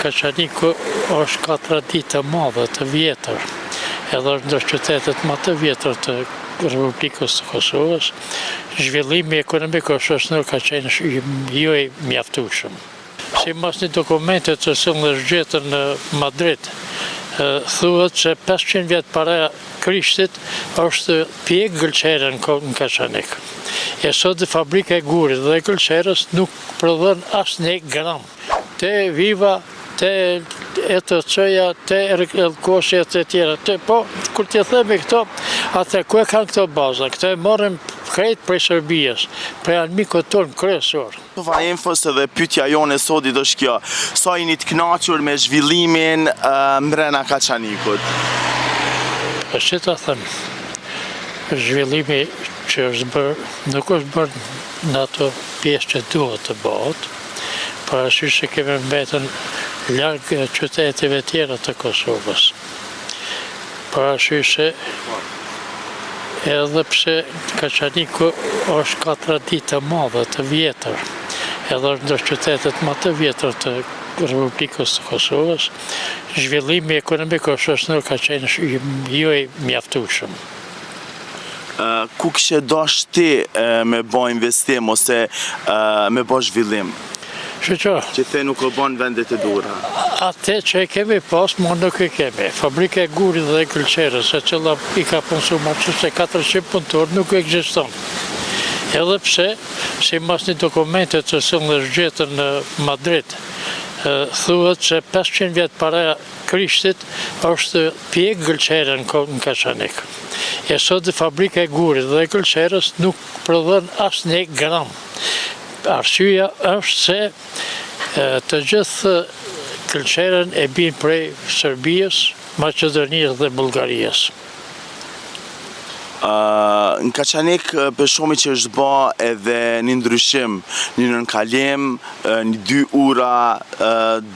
Kaçaniku është ka traditë të madhe, të vjetër, edhe është ndër qytetet më të vjetër të Republikës të Kosovës. Zhvillimi ekonomik shoqëror ka qenë jo i mjaftueshëm. Sipas një dokumenti të cilën është gjetur në Madrid, thuhet se 500 vjet para Krishtit është pjekë gëlqere në Kaçanik. E sot fabrika e gurit dhe gëlqerës nuk prodhon asnjë gram. Te Viva, te ETC-ja, te Elkosia e të tjera. Po, kur t'i themi këto, atë ku e kanë këto baza? Këto e morën krejt prej Serbijës, prej armikut tonë kryesor. Va enfos edhe pyetja jone sotit është kjo, sa jeni të kënaqur me zhvillimin mbrana Kaçanikut? Si ta them, zhvillimi që është bërë, nuk është bërë në ato pjesë që duhet të bëhet, parasysh se kemi mbetën larg qyteteve tjera të Kosovës. Parasysh se edhe pse Kaçaniku është ka traditë të madhe, të vjetër, edhe është ndër qytetet më të vjetër të Republikës të Kosovës, zhvillimi ekonomik shoqëror ka qenë jo i mjaftueshëm. Ku kishe dash ti me bë investim ose me bë zhvillim? Që te nuk o bën vendet e duhura? Atë që e kemi pas, më nuk e kemi. Fabrika e gurit dhe gëlqerës, e cila i ka konsumuar se 400 punëtor, nuk ekziston. Edhe pse, sipas një dokumenti të cilën është gjetur në Madrid, thuhet se 500 vjet para Krishtit është pjekë gëlqere në Kaçanik. E sot fabrika e gurit dhe gëlqerës nuk prodhon asnjë gram. Arsyeja është se të gjithë gëlqerën e bin prej Serbisë, Maqedonisë dhe Bullgarisë. Në Kaçanik për shumë që është bë edhe një ndryshim, një nënkalim, një 2 ura,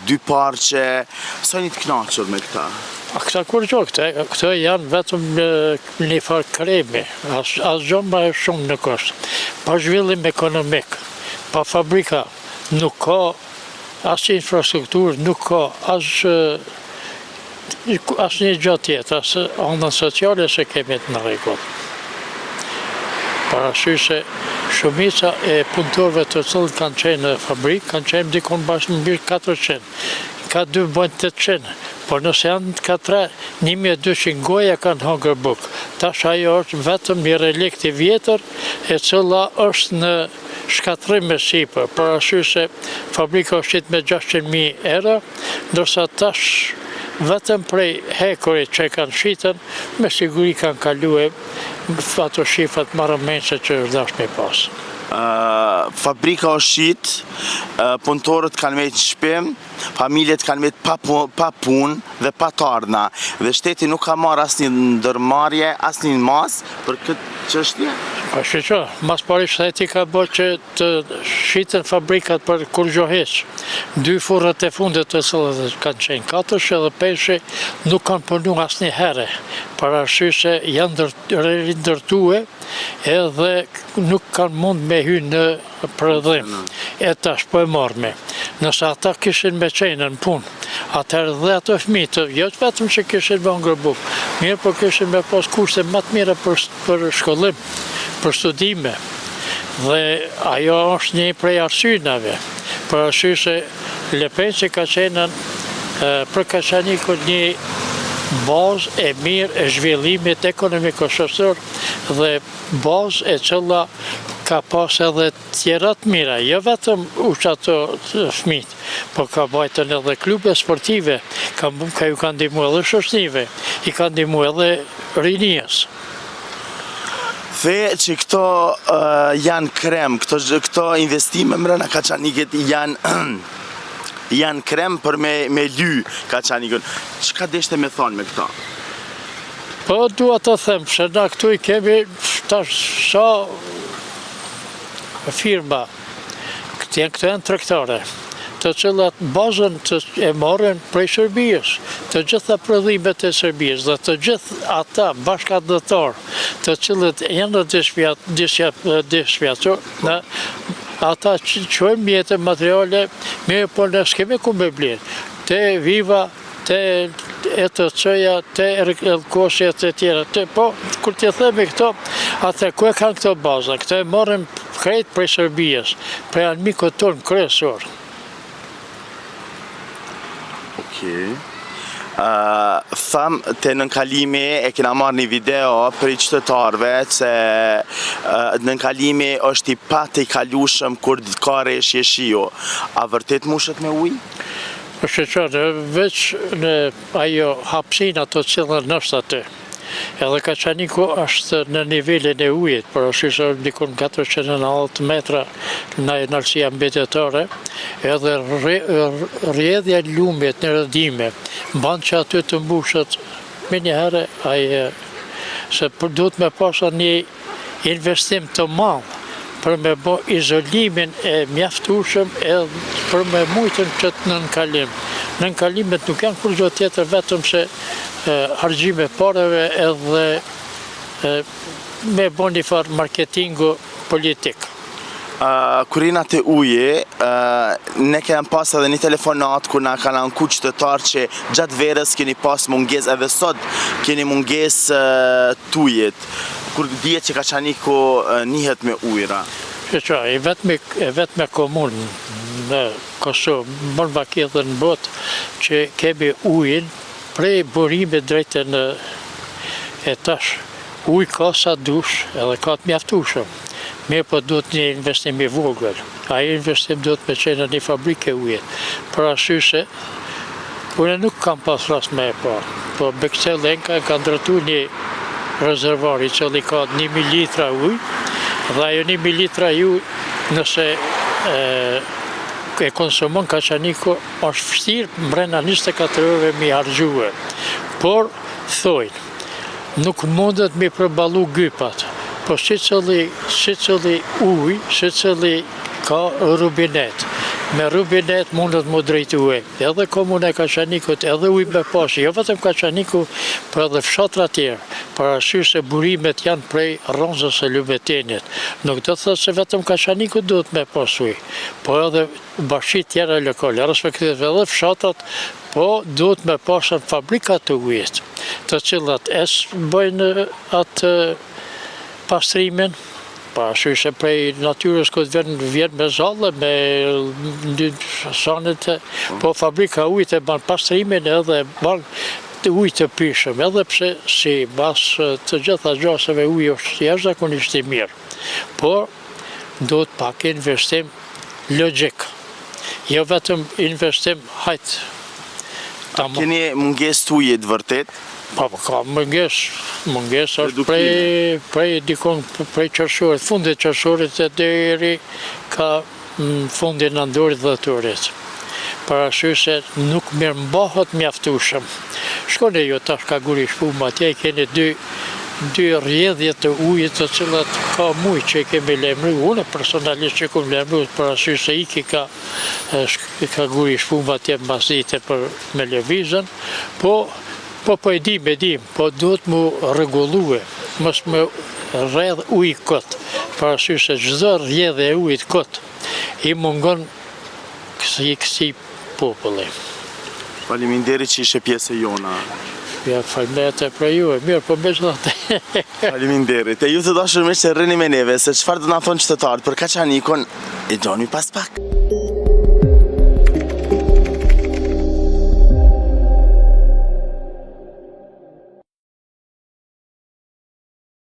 2 parqe, sa një të kënaqur me këta? Këta kur gjo, këta janë vetëm një farë kremi, asgjë më shumë nuk është. Pa zhvillim ekonomik, pa fabrika, nuk ka asë infrastrukturë, nuk ka asë një gjë tjetër, asë anën sociale se kemi të në rregull. Parasysh se shumica e punëtorëve të cilët kanë qenë në fabrikë, kanë qenë dikon bashkë mbi 400, ka 2 bën 800, por nëse janë ka 3, 1200 goja kanë hangër bukë. Tash ajo është vetëm një relikt i vjetër e cila është në shkatrim me sipër. Parasysh se fabrika është qitë me 600.000 euro, ndërsa tash vetëm prej hekurit që kanë shitën, me siguri kanë kaluar ato shifrat marrëmense që është dashur me pas. Fabrika është shit, punëtorët kanë me të shpim, familjet kanë me pa punë dhe pa të ardhna, dhe shteti nuk ka marrë asnjë ndërmarrje, asnjë mas për këtë çështje. Pa shqo, mas pari shteti ka bërë që të shiten fabrikat për kur gjoheq. 2 furrat e fundit të cilat kanë qenë 4 edhe 5 nuk kanë punu asnjë herë. Parasysh se janë rindërtue edhe nuk kanë mund me hyrë në prodhim. E tash po e morme. Nëse ata kishin me qenë në punë, atëherë dhe ato fëmijë, jo vetëm që kishin me hangër bukë, mirë po kishin me pas kushte më të mira për shkollim, për studime. Dhe ajo është një prej arsyeve. Parasysh se Lepenci ka qenë për Kaçanikun një bazë e mirë e zhvillimit ekonomiko-shoqëror dhe bazë e cila ka pas edhe tjera të mira, jo vetëm ato fëmijët, por ka bajtën edhe klube sportive, ju kanë ndihmu edhe shoqënive, i kanë ndihmu edhe rinijës. Dhe që këto janë krem, këto investime mbrana Kaçanikit janë krem për me ly Kaçanikun. Çka deshte me thonë me këta? Po dua të them, se na këtu i kemi tash sa firma, këto janë tregtare, të cilat bazën e morën prej Serbisë, të gjitha prodhimet e Serbisë dhe të gjithë ata bashkëdhëtar, të cilët janë disfjator, ata qojnë mjetë materiale, mirë po ne s'kemi ku me blerë. te Viva, te ETC-ja, te Elkosjet e tjera. Po, kur t'je themi këto, atë ku e kanë këto baza? Këto e morëm krejt prej Serbijës, prej anëmikët tonë kryesor. Okej. Tham të nënkalimi e kena marrë një video për i qytetarëve se nënkalimi është i pat i kalushëm kur ka reshje shiu. A vërtet mushet me ujë? Po shqeqare, veç në ajo hapsina të cilën është aty. Edhe Kaçaniku është në nivelin e ujit, por është dikun 490 metra në nalësia mbetjetare, edhe rrjedhja e lumit në rrëdime, ban që aty të mbushet me njëherë, se duhet me pasur një investim të madh për me bo izolimin e mjaftueshëm edhe për me mujtën këtë nënkalim. Nënkalimet nuk janë kur gjë tjetër vetëm se harxhime pareve edhe me bo një farë marketingu politik. Kur jena te uji, ne kemi pas edhe një telefonat kur na kanë anku qytetarë që gjatë verës keni pas mungesë, edhe sot keni mungesë tujit, kur dihet që Kaçaniku njihet me ujra. Që e vetme komunë në Kosovë, më vakit dhe në botë, që kemi ujin prej burimit drejtë në etash. Uj ka sa dush edhe ka të mjaftueshëm. Mirë po duhet një investim i vogël. Ai investim duhet me qenë një fabrike ujit. Për arsye se unë nuk kam pas rast me e parë. Po Bexhel Enka ka ndërtuar një rezervuar i cili ka 1.000 litra ujë, dhe ajo 1.000 litra ujë nëse e konsumon Kaçaniku është vështirë mbrenda 24 orëve mi harxhue. Por thojnë, nuk mundet mi përballu gypat. Po secili ujë, secili ka rubinet. Me rubinet mundet mu drejtue. Edhe komuna e Kaçanikut, edhe ujë me pas, jo vetëm Kaçaniku, por edhe fshatra tjerë. Për arsye se burimet janë prej rronzës së Lubetenit. Nuk do të thotë se vetëm Kaçaniku duhet me pas ujë, po edhe bashkitë tjera lokale, respektive edhe fshatrat, po duhet me pasën fabrikat të ujit, të cilat bëjnë atë pastrimin, pa arsye se prej natyrës këtë vjen me zallë, me sanet, po fabrika ujit e ban pastrimin edhe ban ujë të pishëm, edhe pse si bas të gjitha gjaseve ujë është jashtëzakonisht i mirë. Por duhet pak investim logjik, jo vetëm investim hajt. Keni mungesë të ujit vërtet? Po, ka mungesë është prej qershorit, fundit qershorit e deri ka fundin nëndorit dhe turit. Për arsye se nuk mirëmbahet mjaftueshëm. Shkoni ju tash ka Guri Shpuma, atje keni dy rrjedhje të ujit të cilat ka mujë që kemi lajmëruar. Unë personalisht që kam lajmëruar për arsye se iki ka Guri Shpuma atje mbas dite për me lëvizën, po e dim, po duhet mu rregullue, mos me rrjedh ujë kot, për arsye se çdo rrjedhje e ujit kot i mungon kësi populli. Faleminderit që ishe pjesë e jona. Ja, faleminderit për ju, mirë, po megjithatë. Faleminderit. E ju të dashur miq që rrini me neve, se çfarë do na thonë qytetarët për Kaçanikun, e doni pas pak.